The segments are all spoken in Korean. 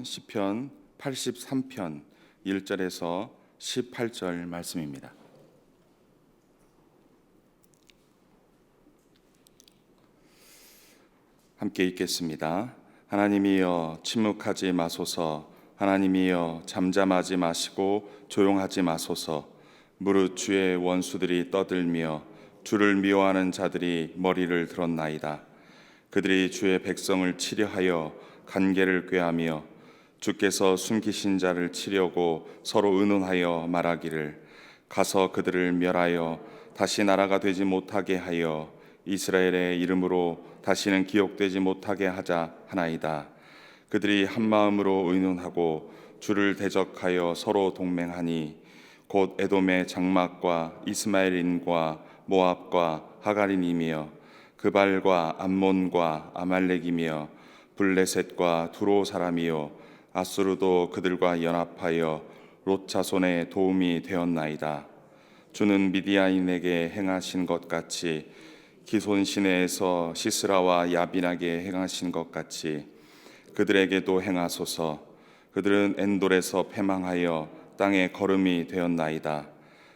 시편 83편 1절에서 18절 말씀입니다. 함께 읽겠습니다. 하나님이여 침묵하지 마소서. 하나님이여 잠잠하지 마시고 조용하지 마소서. 무릇 주의 원수들이 떠들며 주를 미워하는 자들이 머리를 들었나이다. 그들이 주의 백성을 치려하여 간계를 꾀하며 주께서 숨기신 자를 치려고 서로 의논하여 말하기를 가서 그들을 멸하여 다시 나라가 되지 못하게 하여 이스라엘의 이름으로 다시는 기억되지 못하게 하자 하나이다. 그들이 한 마음으로 의논하고 주를 대적하여 서로 동맹하니 곧 에돔의 장막과 이스마엘인과 모압과 하갈인이며 그발과 암몬과 아말렉이며 블레셋과 두로 사람이요 아수르도 그들과 연합하여 롯 자손의 도움이 되었나이다. 주는 미디안인에게 행하신 것 같이 기손 시내에서 시스라와 야빈에게 행하신 것 같이 그들에게도 행하소서. 그들은 엔돌에서 패망하여 땅에 거름이 되었나이다.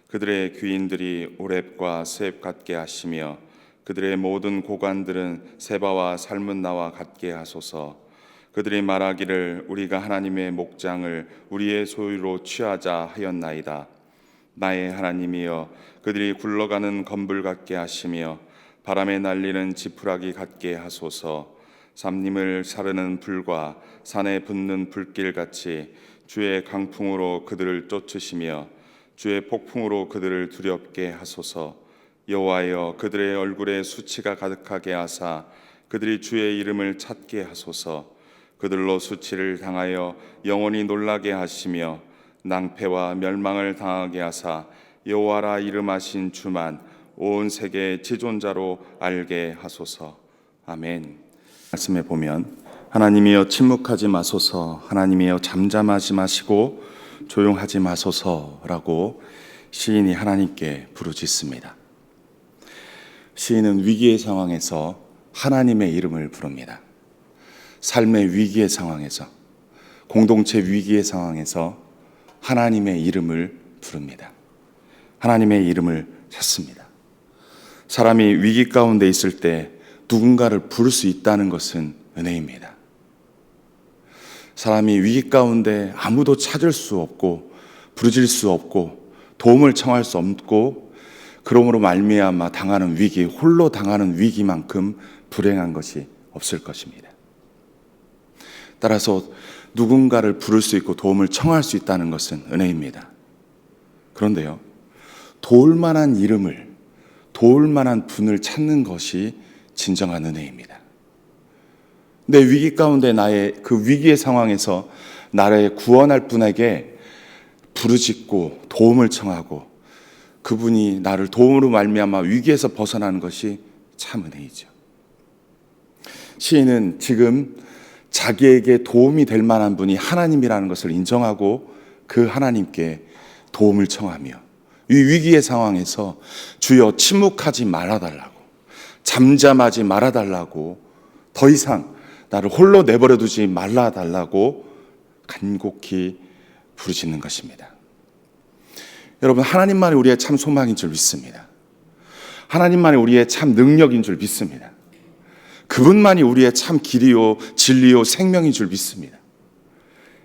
그들의 귀인들이 오렙과 스앱 같게 하시며 그들의 모든 고관들은 세바와 살문나와 같게 하소서. 그들이 말하기를 우리가 하나님의 목장을 우리의 소유로 취하자 하였나이다. 나의 하나님이여 그들이 굴러가는 건불 같게 하시며 바람에 날리는 지푸라기 같게 하소서. 삼림을 사르는 불과 산에 붙는 불길같이 주의 강풍으로 그들을 쫓으시며 주의 폭풍으로 그들을 두렵게 하소서. 여호와여 그들의 얼굴에 수치가 가득하게 하사 그들이 주의 이름을 찾게 하소서. 그들로 수치를 당하여 영원히 놀라게 하시며 낭패와 멸망을 당하게 하사 여호와라 이름하신 주만 온 세계의 지존자로 알게 하소서. 아멘. 말씀에 보면 하나님이여 침묵하지 마소서. 하나님이여 잠잠하지 마시고 조용하지 마소서라고 시인이 하나님께 부르짖습니다. 시인은 위기의 상황에서 하나님의 이름을 부릅니다. 삶의 위기의 상황에서, 공동체 위기의 상황에서 하나님의 이름을 부릅니다. 하나님의 이름을 찾습니다. 사람이 위기 가운데 있을 때 누군가를 부를 수 있다는 것은 은혜입니다. 사람이 위기 가운데 아무도 찾을 수 없고 부르질 수 없고 도움을 청할 수 없고 그러므로 말미암아 당하는 위기, 홀로 당하는 위기만큼 불행한 것이 없을 것입니다. 따라서 누군가를 부를 수 있고 도움을 청할 수 있다는 것은 은혜입니다. 그런데요, 도울 만한 이름을, 도울 만한 분을 찾는 것이 진정한 은혜입니다. 내 위기 가운데 나의 그 위기의 상황에서 나를 구원할 분에게 부르짖고 도움을 청하고 그분이 나를 도움으로 말미암아 위기에서 벗어나는 것이 참 은혜이죠. 시인은 지금 자기에게 도움이 될 만한 분이 하나님이라는 것을 인정하고 그 하나님께 도움을 청하며 이 위기의 상황에서 주여 침묵하지 말아달라고, 잠잠하지 말아달라고, 더 이상 나를 홀로 내버려두지 말아달라고 간곡히 부르짖는 것입니다. 여러분, 하나님만이 우리의 참 소망인 줄 믿습니다. 하나님만이 우리의 참 능력인 줄 믿습니다. 그분만이 우리의 참 길이요 진리요 생명인 줄 믿습니다.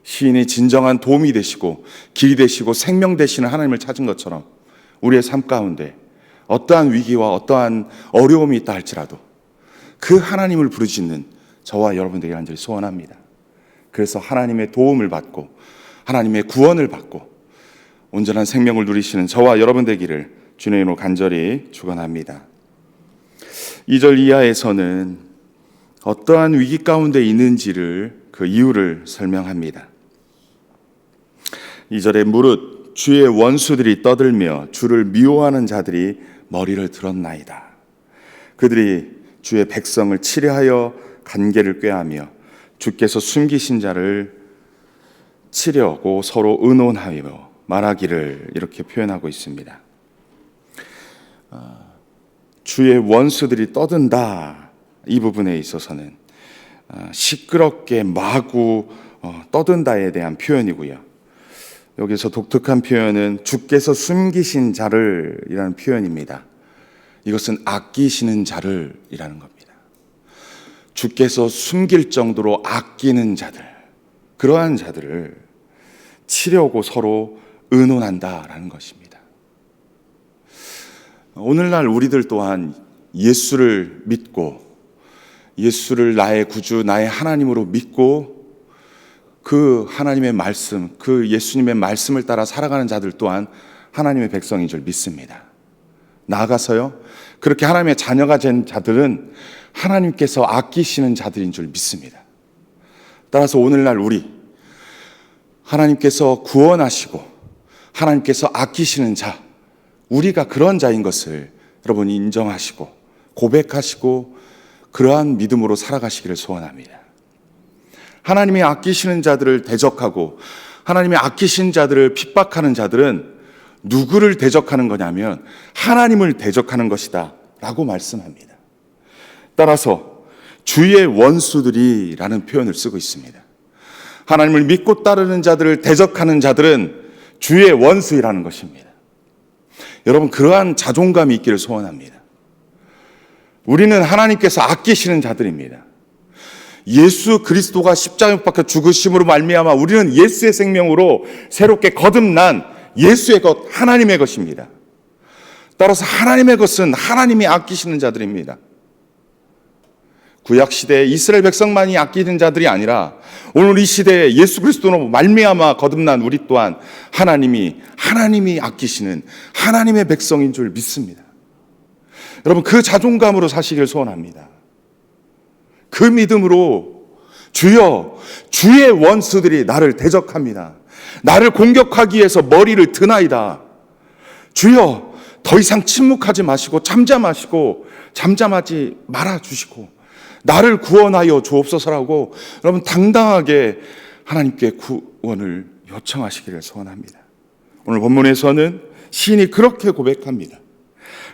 시인이 진정한 도움이 되시고 길이 되시고 생명 되시는 하나님을 찾은 것처럼 우리의 삶 가운데 어떠한 위기와 어떠한 어려움이 있다 할지라도 그 하나님을 부르짖는 저와 여러분들에게 간절히 소원합니다. 그래서 하나님의 도움을 받고 하나님의 구원을 받고 온전한 생명을 누리시는 저와 여러분 되기를 주님의 이름으로 간절히 축원합니다. 2절 이하에서는 어떠한 위기 가운데 있는지를 그 이유를 설명합니다. 2절에 무릇 주의 원수들이 떠들며 주를 미워하는 자들이 머리를 들었나이다. 그들이 주의 백성을 치려하여 간계를 꾀하며 주께서 숨기신 자를 치려고 서로 의논하며 말하기를 이렇게 표현하고 있습니다. 주의 원수들이 떠든다. 이 부분에 있어서는 시끄럽게 마구 떠든다에 대한 표현이고요. 여기서 독특한 표현은 주께서 숨기신 자를 이라는 표현입니다. 이것은 아끼시는 자를 이라는 겁니다. 주께서 숨길 정도로 아끼는 자들, 그러한 자들을 치려고 서로 의논한다라는 것입니다. 오늘날 우리들 또한 예수를 믿고 예수를 나의 구주, 나의 하나님으로 믿고 그 하나님의 말씀, 그 예수님의 말씀을 따라 살아가는 자들 또한 하나님의 백성인 줄 믿습니다. 나아가서요, 그렇게 하나님의 자녀가 된 자들은 하나님께서 아끼시는 자들인 줄 믿습니다. 따라서 오늘날 우리 하나님께서 구원하시고 하나님께서 아끼시는 자, 우리가 그런 자인 것을 여러분이 인정하시고 고백하시고 그러한 믿음으로 살아가시기를 소원합니다. 하나님이 아끼시는 자들을 대적하고 하나님이 아끼신 자들을 핍박하는 자들은 누구를 대적하는 거냐면 하나님을 대적하는 것이다 라고 말씀합니다. 따라서 주의 원수들이라는 표현을 쓰고 있습니다. 하나님을 믿고 따르는 자들을 대적하는 자들은 주의 원수이라는 것입니다. 여러분, 그러한 자존감이 있기를 소원합니다. 우리는 하나님께서 아끼시는 자들입니다. 예수 그리스도가 십자가에 못 박혀 죽으심으로 말미암아 우리는 예수의 생명으로 새롭게 거듭난 예수의 것, 하나님의 것입니다. 따라서 하나님의 것은 하나님이 아끼시는 자들입니다. 구약 시대에 이스라엘 백성만이 아끼는 자들이 아니라 오늘 이 시대에 예수 그리스도로 말미암아 거듭난 우리 또한 하나님이 아끼시는 하나님의 백성인 줄 믿습니다. 여러분, 그 자존감으로 사시길 소원합니다. 그 믿음으로 주여, 주의 원수들이 나를 대적합니다. 나를 공격하기 위해서 머리를 드나이다. 주여, 더 이상 침묵하지 마시고 잠잠하지 말아 주시고 나를 구원하여 주옵소서라고 여러분 당당하게 하나님께 구원을 요청하시기를 소원합니다. 오늘 본문에서는 시인이 그렇게 고백합니다.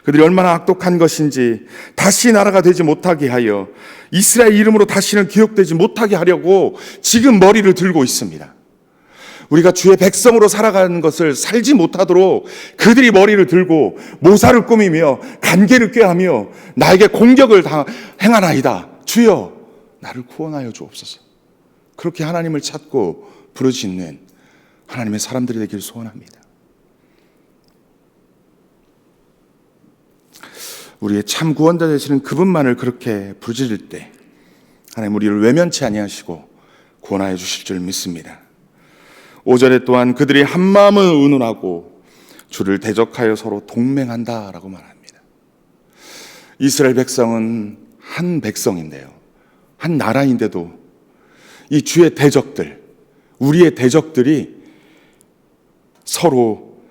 그들이 얼마나 악독한 것인지 다시 나라가 되지 못하게 하여 이스라엘 이름으로 다시는 기억되지 못하게 하려고 지금 머리를 들고 있습니다. 우리가 주의 백성으로 살아가는 것을 살지 못하도록 그들이 머리를 들고 모사를 꾸미며 간계를 꾀하며 나에게 공격을 행하나이다. 주여, 나를 구원하여 주옵소서. 그렇게 하나님을 찾고 부르짖는 하나님의 사람들이 되기를 소원합니다. 우리의 참 구원자 되시는 그분만을 그렇게 부르짖을 때 하나님 우리를 외면치 아니하시고 구원하여 주실 줄 믿습니다. 5절에 또한 그들이 한 마음을 의논하고 주를 대적하여 서로 동맹한다라고 말합니다. 이스라엘 백성은 한 백성인데요, 한 나라인데도 이 주의 대적들, 우리의 대적들이 서로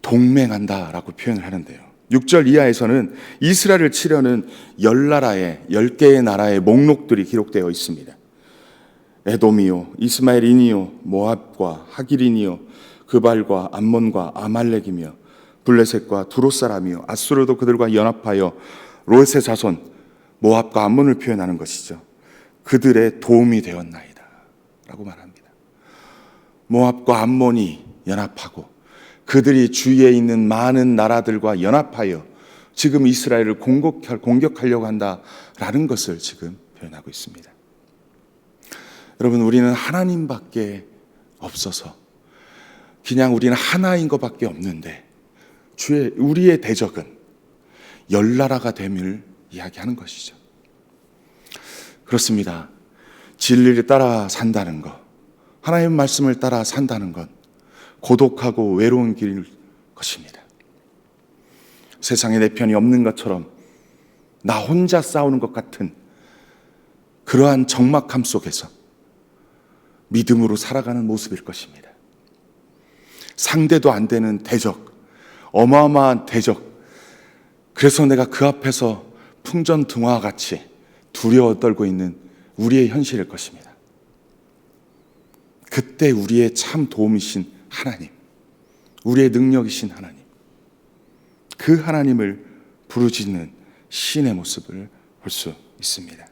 동맹한다라고 표현을 하는데요, 6절 이하에서는 이스라엘을 치려는 10개의 나라의 목록들이 기록되어 있습니다. 에돔이요, 이스마엘인이요, 모압과 하길인이요, 그발과 암몬과 아말렉이며 블레셋과 두롯 사람이요, 아수르도 그들과 연합하여 롯의 자손 모압과 암몬을 표현하는 것이죠. 그들의 도움이 되었나이다 라고 말합니다. 모압과 암몬이 연합하고 그들이 주위에 있는 많은 나라들과 연합하여 지금 이스라엘을 공격하려고 한다라는 것을 지금 표현하고 있습니다. 여러분, 우리는 하나님밖에 없어서 그냥 우리는 하나인 것밖에 없는데 우리의 대적은 10나라가 됨을 이야기하는 것이죠. 그렇습니다. 진리를 따라 산다는 것, 하나님의 말씀을 따라 산다는 것, 고독하고 외로운 길일 것입니다. 세상에 내 편이 없는 것처럼 나 혼자 싸우는 것 같은 그러한 적막함 속에서 믿음으로 살아가는 모습일 것입니다. 상대도 안 되는 대적, 어마어마한 대적, 그래서 내가 그 앞에서 풍전등화와 같이 두려워 떨고 있는 우리의 현실일 것입니다. 그때 우리의 참 도움이신 하나님, 우리의 능력이신 하나님, 그 하나님을 부르짖는 시인의 모습을 볼 수 있습니다.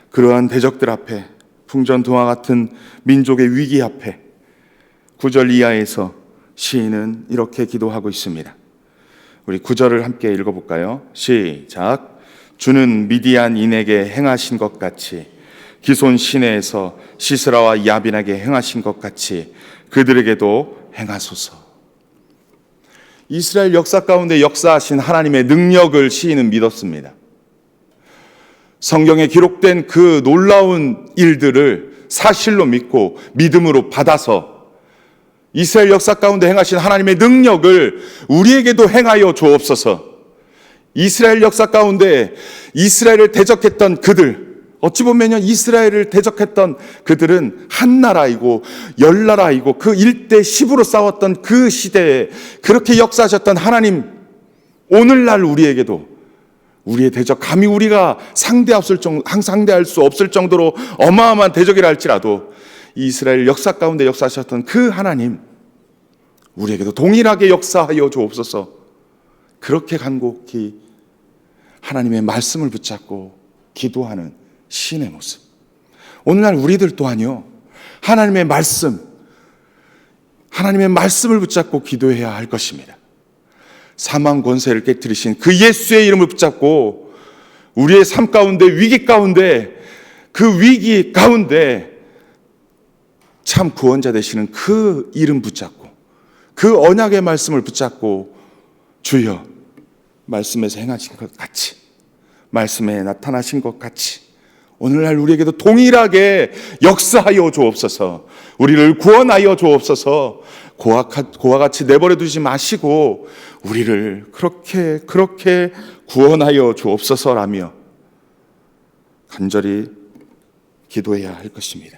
그러한 대적들 앞에 풍전등화 같은 민족의 위기 앞에 9절 이하에서 시인은 이렇게 기도하고 있습니다. 우리 9절을 함께 읽어볼까요? 시작. 주는 미디안 인에게 행하신 것 같이 기손 시내에서 시스라와 야빈에게 행하신 것 같이 그들에게도 행하소서. 이스라엘 역사 가운데 역사하신 하나님의 능력을 시인은 믿었습니다. 성경에 기록된 그 놀라운 일들을 사실로 믿고 믿음으로 받아서 이스라엘 역사 가운데 행하신 하나님의 능력을 우리에게도 행하여 주옵소서. 이스라엘 역사 가운데 이스라엘을 대적했던 그들, 어찌 보면 이스라엘을 대적했던 그들은 한 나라이고 열 나라이고 그 일대 10으로 싸웠던 그 시대에 그렇게 역사하셨던 하나님, 오늘날 우리에게도 우리의 대적, 감히 우리가 상대할 수 없을 정도로 어마어마한 대적이라 할지라도 이스라엘 역사 가운데 역사하셨던 그 하나님, 우리에게도 동일하게 역사하여 주옵소서. 그렇게 간곡히 하나님의 말씀을 붙잡고 기도하는 신의 모습. 오늘날 우리들 또한요, 하나님의 말씀을 붙잡고 기도해야 할 것입니다. 사망 권세를 깨뜨리신 그 예수의 이름을 붙잡고 우리의 삶 가운데, 위기 가운데, 그 위기 가운데 참 구원자 되시는 그 이름 붙잡고 그 언약의 말씀을 붙잡고 주여 말씀에서 행하신 것 같이, 말씀에 나타나신 것 같이 오늘날 우리에게도 동일하게 역사하여 주옵소서. 우리를 구원하여 주옵소서. 고와 같이 내버려 두지 마시고 우리를 그렇게 구원하여 주옵소서라며 간절히 기도해야 할 것입니다.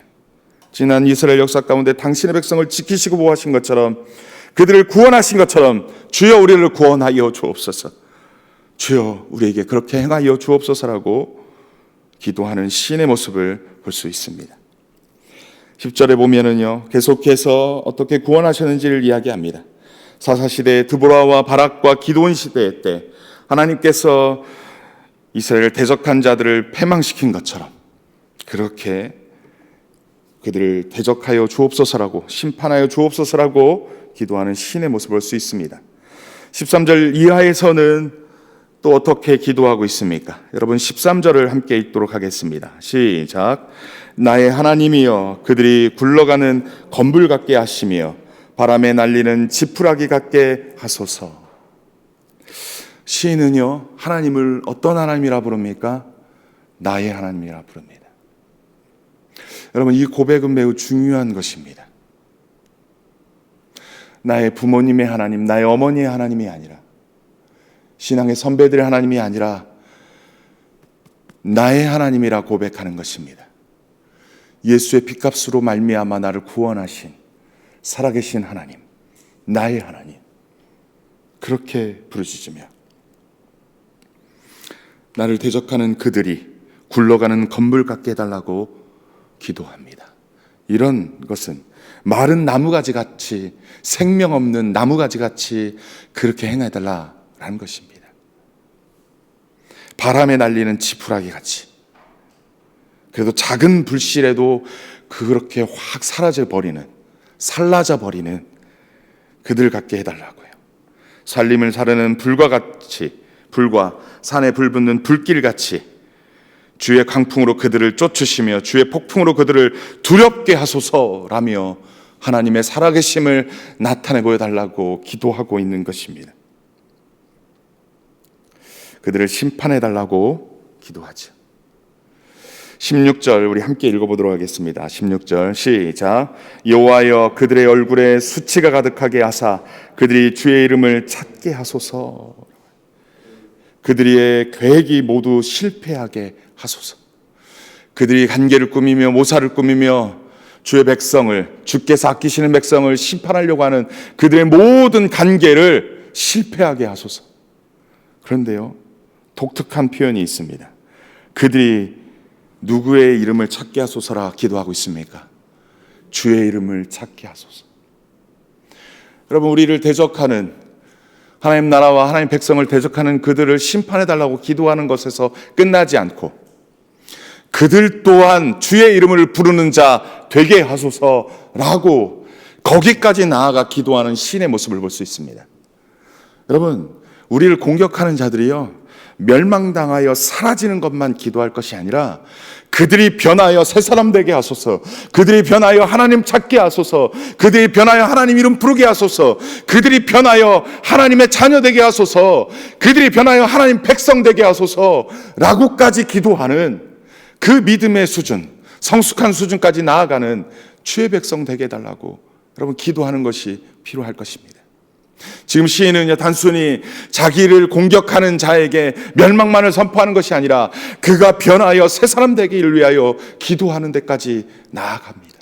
지난 이스라엘 역사 가운데 당신의 백성을 지키시고 보호하신 것처럼, 그들을 구원하신 것처럼 주여 우리를 구원하여 주옵소서. 주여 우리에게 그렇게 행하여 주옵소서라고 기도하는 시인의 모습을 볼 수 있습니다. 10절에 보면은요, 계속해서 어떻게 구원하셨는지를 이야기합니다. 사사시대의 드보라와 바락과 기드온 시대 때 하나님께서 이스라엘을 대적한 자들을 패망시킨 것처럼 그렇게 그들을 대적하여 주옵소서라고, 심판하여 주옵소서라고 기도하는 시인의 모습을 볼 수 있습니다. 13절 이하에서는 또 어떻게 기도하고 있습니까? 여러분 13절을 함께 읽도록 하겠습니다. 시작. 나의 하나님이여 그들이 굴러가는 건불 같게 하시며 바람에 날리는 지푸라기 같게 하소서. 시인은요, 하나님을 어떤 하나님이라 부릅니까? 나의 하나님이라 부릅니다. 여러분 이 고백은 매우 중요한 것입니다. 나의 부모님의 하나님, 나의 어머니의 하나님이 아니라, 신앙의 선배들의 하나님이 아니라 나의 하나님이라 고백하는 것입니다. 예수의 핏값으로 말미암아 나를 구원하신 살아계신 하나님, 나의 하나님, 그렇게 부르짖으며 나를 대적하는 그들이 굴러가는 건물 같게 해달라고 기도합니다. 이런 것은 마른 나무가지 같이, 생명 없는 나무가지 같이 그렇게 행해달라라는 것입니다. 바람에 날리는 지푸라기 같이, 그래도 작은 불씨라도 그렇게 확 사라져 버리는, 살라져 버리는 그들 같게 해달라고요. 살림을 사르는 불과 같이, 불과 산에 불붙는 불길같이 주의 강풍으로 그들을 쫓으시며 주의 폭풍으로 그들을 두렵게 하소서라며 하나님의 살아계심을 나타내 보여달라고 기도하고 있는 것입니다. 그들을 심판해달라고 기도하죠. 16절 우리 함께 읽어보도록 하겠습니다. 16절 시작. 여호와여 그들의 얼굴에 수치가 가득하게 하사 그들이 주의 이름을 찾게 하소서. 그들의 계획이 모두 실패하게 하소서. 그들이 간계를 꾸미며 모사를 꾸미며 주의 백성을, 주께서 아끼시는 백성을 심판하려고 하는 그들의 모든 간계를 실패하게 하소서. 그런데요, 독특한 표현이 있습니다. 그들이 누구의 이름을 찾게 하소서라 기도하고 있습니까? 주의 이름을 찾게 하소서. 여러분, 우리를 대적하는, 하나님 나라와 하나님 백성을 대적하는 그들을 심판해달라고 기도하는 것에서 끝나지 않고 그들 또한 주의 이름을 부르는 자 되게 하소서라고 거기까지 나아가 기도하는 시인의 모습을 볼 수 있습니다. 여러분, 우리를 공격하는 자들이요, 멸망당하여 사라지는 것만 기도할 것이 아니라 그들이 변하여 새 사람 되게 하소서, 그들이 변하여 하나님 찾게 하소서, 그들이 변하여 하나님 이름 부르게 하소서, 그들이 변하여 하나님의 자녀 되게 하소서, 그들이 변하여 하나님 백성 되게 하소서 라고까지 기도하는 그 믿음의 수준, 성숙한 수준까지 나아가는 주의 백성 되게 해달라고 여러분 기도하는 것이 필요할 것입니다. 지금 시인은요, 단순히 자기를 공격하는 자에게 멸망만을 선포하는 것이 아니라 그가 변하여 새 사람 되기를 위하여 기도하는 데까지 나아갑니다.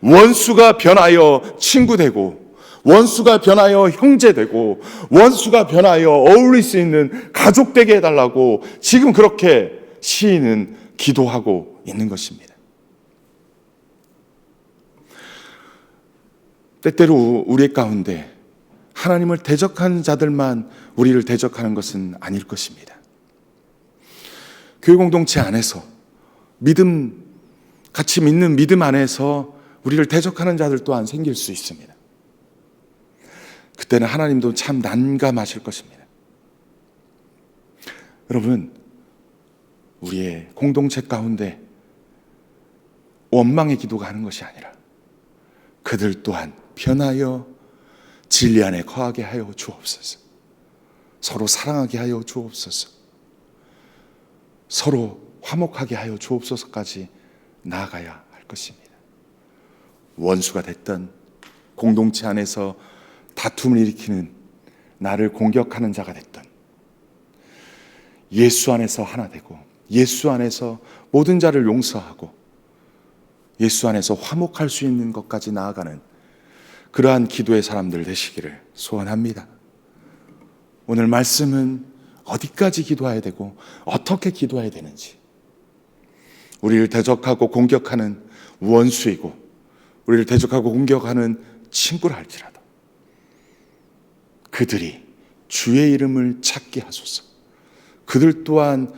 원수가 변하여 친구 되고, 원수가 변하여 형제 되고, 원수가 변하여 어울릴 수 있는 가족 되게 해달라고 지금 그렇게 시인은 기도하고 있는 것입니다. 때때로 우리 가운데 하나님을 대적하는 자들만 우리를 대적하는 것은 아닐 것입니다. 교회 공동체 안에서 같이 믿는 믿음 안에서 우리를 대적하는 자들 또한 생길 수 있습니다. 그때는 하나님도 참 난감하실 것입니다. 여러분, 우리의 공동체 가운데 원망의 기도가 하는 것이 아니라 그들 또한 변하여 진리 안에 거하게 하여 주옵소서. 서로 사랑하게 하여 주옵소서. 서로 화목하게 하여 주옵소서까지 나아가야 할 것입니다. 원수가 됐던 공동체 안에서 다툼을 일으키는 나를 공격하는 자가 됐던 예수 안에서 하나 되고 예수 안에서 모든 자를 용서하고 예수 안에서 화목할 수 있는 것까지 나아가는 그러한 기도의 사람들 되시기를 소원합니다. 오늘 말씀은 어디까지 기도해야 되고 어떻게 기도해야 되는지, 우리를 대적하고 공격하는 원수이고 우리를 대적하고 공격하는 친구라 할지라도 그들이 주의 이름을 찾게 하소서. 그들 또한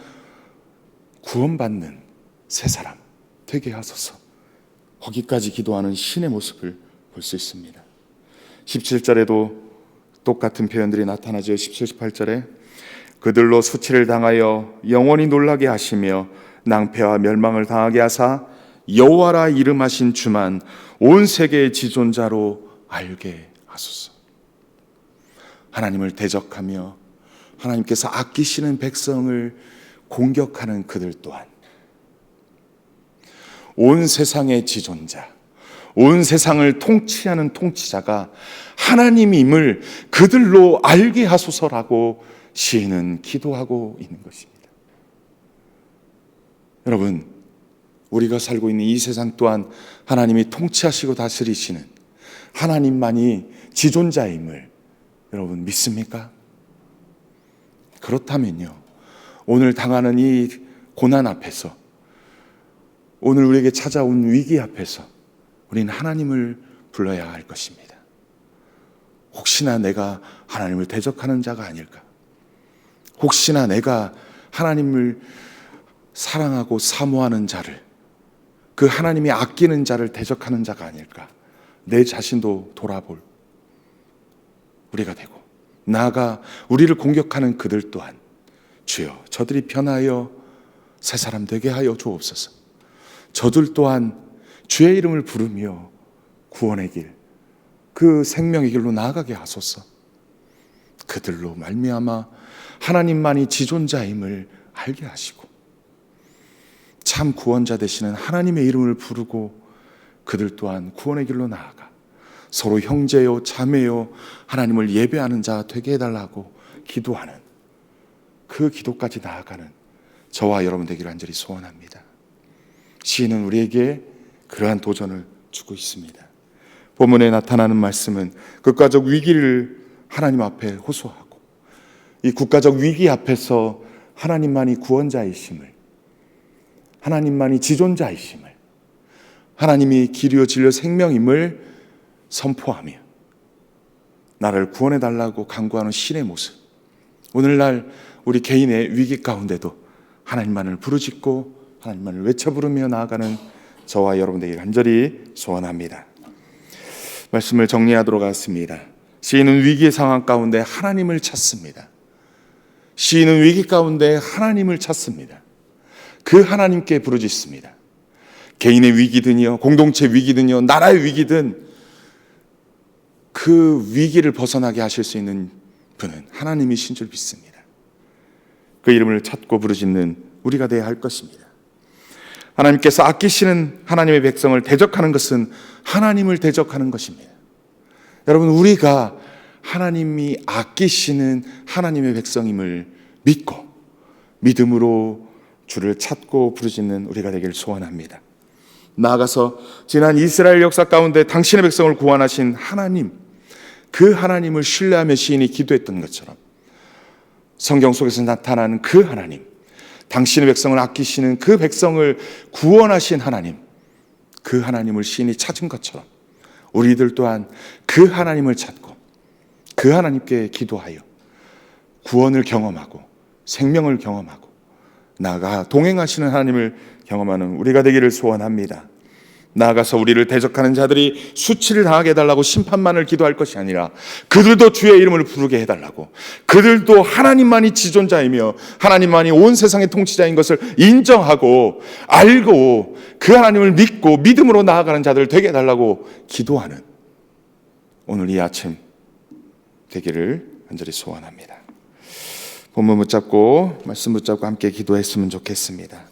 구원받는 새 사람 되게 하소서. 거기까지 기도하는 신의 모습을 볼 수 있습니다. 17절에도 똑같은 표현들이 나타나죠. 17, 18절에 그들로 수치를 당하여 영원히 놀라게 하시며 낭패와 멸망을 당하게 하사 여호와라 이름하신 주만 온 세계의 지존자로 알게 하소서. 하나님을 대적하며 하나님께서 아끼시는 백성을 공격하는 그들 또한 온 세상의 지존자, 온 세상을 통치하는 통치자가 하나님임을 그들로 알게 하소서라고 시인은 기도하고 있는 것입니다. 여러분, 우리가 살고 있는 이 세상 또한 하나님이 통치하시고 다스리시는 하나님만이 지존자임을 여러분 믿습니까? 그렇다면요, 오늘 당하는 이 고난 앞에서, 오늘 우리에게 찾아온 위기 앞에서 우리는 하나님을 불러야 할 것입니다. 혹시나 내가 하나님을 대적하는 자가 아닐까? 혹시나 내가 하나님을 사랑하고 사모하는 자를, 그 하나님이 아끼는 자를 대적하는 자가 아닐까? 내 자신도 돌아볼 우리가 되고, 나아가 우리를 공격하는 그들 또한 주여 저들이 변하여 새 사람 되게 하여 주옵소서. 저들 또한 주의 이름을 부르며 구원의 길, 그 생명의 길로 나아가게 하소서. 그들로 말미암아 하나님만이 지존자임을 알게 하시고 참 구원자 되시는 하나님의 이름을 부르고 그들 또한 구원의 길로 나아가 서로 형제요 자매요 하나님을 예배하는 자 되게 해달라고 기도하는 그 기도까지 나아가는 저와 여러분 되기를 간절히 소원합니다. 시인은 우리에게 그러한 도전을 주고 있습니다. 본문에 나타나는 말씀은 국가적 위기를 하나님 앞에 호소하고 이 국가적 위기 앞에서 하나님만이 구원자이심을, 하나님만이 지존자이심을, 하나님이 길이요 진리요 생명임을 선포하며 나를 구원해달라고 간구하는 신의 모습, 오늘날 우리 개인의 위기 가운데도 하나님만을 부르짖고 하나님만을 외쳐 부르며 나아가는 저와 여러분들에게 간절히 소원합니다. 말씀을 정리하도록 하겠습니다. 시인은 위기의 상황 가운데 하나님을 찾습니다. 시인은 위기 가운데 하나님을 찾습니다. 그 하나님께 부르짖습니다. 개인의 위기든요, 공동체 위기든요, 나라의 위기든 그 위기를 벗어나게 하실 수 있는 분은 하나님이신 줄 믿습니다. 그 이름을 찾고 부르짖는 우리가 되어야 할 것입니다. 하나님께서 아끼시는 하나님의 백성을 대적하는 것은 하나님을 대적하는 것입니다. 여러분, 우리가 하나님이 아끼시는 하나님의 백성임을 믿고 믿음으로 주를 찾고 부르짖는 우리가 되기를 소원합니다. 나아가서 지난 이스라엘 역사 가운데 당신의 백성을 구원하신 하나님, 그 하나님을 신뢰하며 시인이 기도했던 것처럼 성경 속에서 나타나는 그 하나님, 당신의 백성을 아끼시는 그 백성을 구원하신 하나님, 그 하나님을 시인이 찾은 것처럼 우리들 또한 그 하나님을 찾고 그 하나님께 기도하여 구원을 경험하고 생명을 경험하고 나아가 동행하시는 하나님을 경험하는 우리가 되기를 소원합니다. 나아가서 우리를 대적하는 자들이 수치를 당하게 해달라고 심판만을 기도할 것이 아니라 그들도 주의 이름을 부르게 해달라고, 그들도 하나님만이 지존자이며 하나님만이 온 세상의 통치자인 것을 인정하고 알고 그 하나님을 믿고 믿음으로 나아가는 자들을 되게 해달라고 기도하는 오늘 이 아침 되기를 간절히 소원합니다. 본문 붙잡고 말씀 붙잡고 함께 기도했으면 좋겠습니다.